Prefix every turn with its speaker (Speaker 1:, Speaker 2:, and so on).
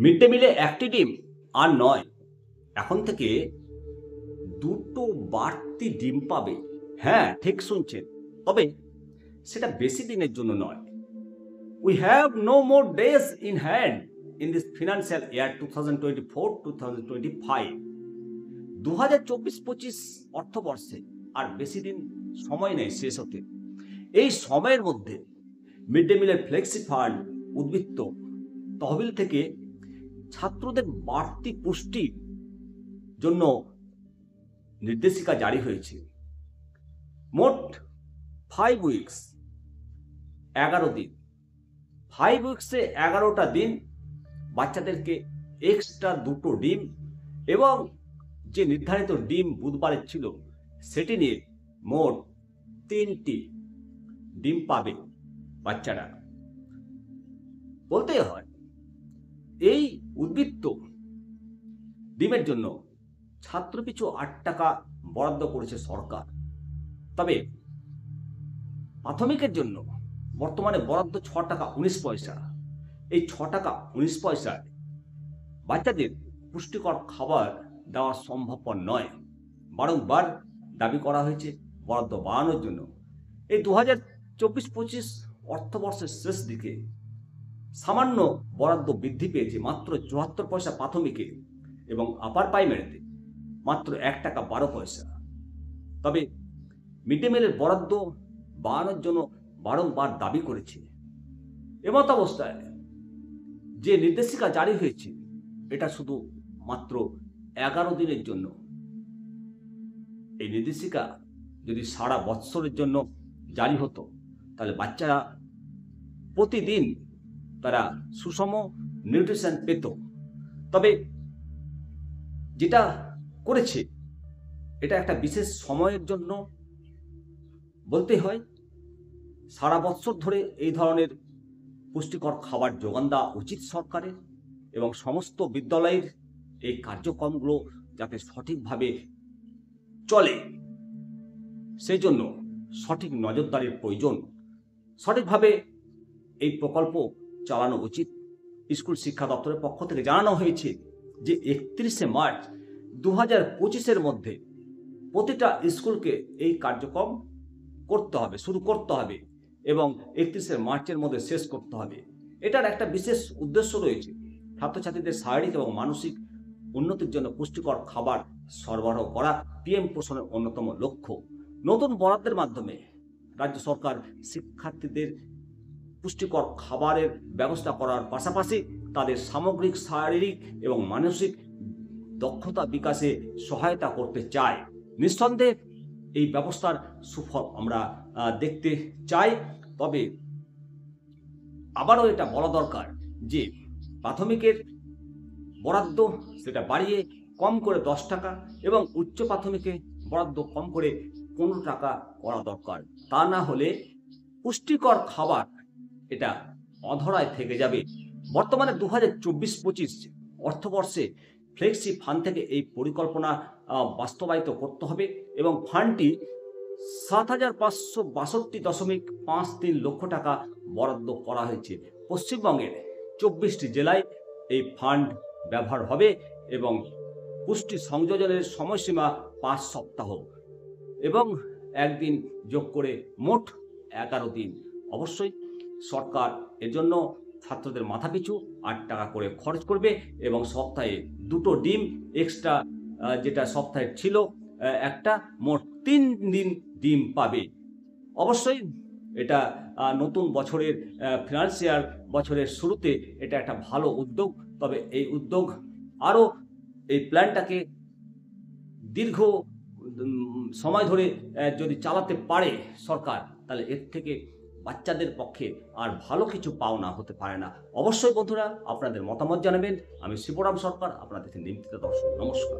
Speaker 1: Mid day মিলে একটি ডিম আর নয়, এখন থেকে দুটো বাড়তি ডিম পাবে। হ্যাঁ, ঠিক শুনছেন, তবে সেটা বেশি দিনের জন্য নয়। We have no more days in hand in this financial year 2024-2025। 2024-25 অর্থবর্ষে আর বেশি দিন সময় নেই শেষ হতে। এই সময়ের মধ্যে মিড ডে মিলের ফ্লেক্সি ফান্ড উদ্বৃত্ত তহবিল থেকে ছাত্রদের বাড়তি পুষ্টির জন্য নির্দেশিকা জারি হয়েছে। মোট 5 উইকস 11 দিন, 5 উইকসে 11টা দিন বাচ্চাদেরকে এক্সট্রা দুটো ডিম এবং যে নির্ধারিত ডিম বুধবারের ছিল সেটি নিয়ে মোট 3টি ডিম পাবে বাচ্চারা। বলতেই হয় এই উদ্বৃত্ত ডিমের জন্য ছাত্রপিছু 8 টাকা বরাদ্দ করেছে সরকার। তবে প্রাথমিকের জন্য বর্তমানে বরাদ্দ 6 টাকা 19 পয়সা। এই 6 টাকা 19 পয়সায় বাচ্চাদের পুষ্টিকর খাবার দেওয়া সম্ভবপর নয়। বারংবার দাবি করা হয়েছে বরাদ্দ বাড়ানোর জন্য। এই 2024-25 অর্থবর্ষের শেষ দিকে সামান্য বরাদ্দ বৃদ্ধি পেয়েছে মাত্র 74 পয়সা প্রাথমিকে এবং আপার প্রাইমারিতে মাত্র 1 টাকা 12 পয়সা। তবে মিড ডে মিলের বরাদ্দ বাড়ানোর জন্য বারংবার দাবি করেছে। এমত অবস্থায় যে নির্দেশিকা জারি হয়েছে এটা শুধু মাত্র 11 দিনের জন্য। এই নির্দেশিকা যদি সারা বৎসরের জন্য জারি হতো তাহলে বাচ্চারা প্রতিদিন তারা সুষম নিউট্রিশন পেত। তবে যেটা করেছে এটা একটা বিশেষ সময়ের জন্য। বলতে হয় সারা বৎসর ধরে এই ধরনের পুষ্টিকর খাবার যোগান দেওয়া উচিত সরকারের, এবং সমস্ত বিদ্যালয়ের এই কার্যক্রমগুলো যাতে সঠিকভাবে চলে সেই জন্য সঠিক নজরদারির প্রয়োজন। সঠিকভাবে এই প্রকল্প চালানো উচিত। স্কুল শিক্ষা দপ্তরের পক্ষ থেকে জানানো হয়েছে যে 31শে মার্চ 2025-এর মধ্যে প্রতিটা স্কুলকে এই কার্যক্রম করতে হবে, শুরু করতে হবে এবং 31শে মার্চের মধ্যে শেষ করতে হবে। এটার একটা বিশেষ উদ্দেশ্য রয়েছে, ছাত্রছাত্রীদের শারীরিক এবং মানসিক উন্নতির জন্য পুষ্টিকর খাবার সরবরাহ করা পিএম পোষণের অন্যতম লক্ষ্য। নতুন বরাদ্দের মাধ্যমে রাজ্য সরকার শিক্ষার্থীদের পুষ্টিকর খাবারের ব্যবস্থা করার পাশাপাশি তাদের সামগ্রিক শারীরিক এবং মানসিক দক্ষতা বিকাশে সহায়তা করতে চায়। নিঃসন্দেহে এই ব্যবস্থার সুফল আমরা দেখতে চাই। তবে আবারও এটা বলা দরকার যে প্রাথমিকের বরাদ্দ সেটা বাড়িয়ে কম করে 10 টাকা এবং উচ্চ প্রাথমিকে বরাদ্দ কম করে 15 টাকা করা দরকার। তা না হলে পুষ্টিকর খাবার এটা অধরায় থেকে যাবে। বর্তমানে 2024-25 অর্থবর্ষে ফ্লেক্সি ফান্ড থেকে এই পরিকল্পনা বাস্তবায়িত করতে হবে এবং ফান্ডটি 7,562.53 লক্ষ টাকা বরাদ্দ করা হয়েছে। পশ্চিমবঙ্গের 24টি জেলায় এই ফান্ড ব্যবহার হবে এবং পুষ্টি সংযোজনের সময়সীমা 5 সপ্তাহ এবং একদিন যোগ করে মোট 11 দিন। অবশ্যই সরকার এর জন্য ছাত্রদের মাথাপিছু 8 টাকা করে খরচ করবে এবং সপ্তাহে 2টো ডিম এক্সট্রা, যেটা সপ্তাহে ছিল একটা, মোট 3 দিন ডিম পাবে। অবশ্যই এটা নতুন বছরের ফিনান্সিয়াল বছরের শুরুতে এটা একটা ভালো উদ্যোগ। তবে এই উদ্যোগ আরও এই প্ল্যানটাকে দীর্ঘ সময় ধরে যদি চালাতে পারে সরকার, তাহলে এর থেকে বাচ্চাদের পক্ষে আর ভালো কিছু পাওনা হতে পারে না। অবশ্যই বন্ধুরা আপনাদের মতামত জানাবেন। আমি শিবরাম সরকার, আপনাদের নিমন্ত্রিত দর্শক। নমস্কার।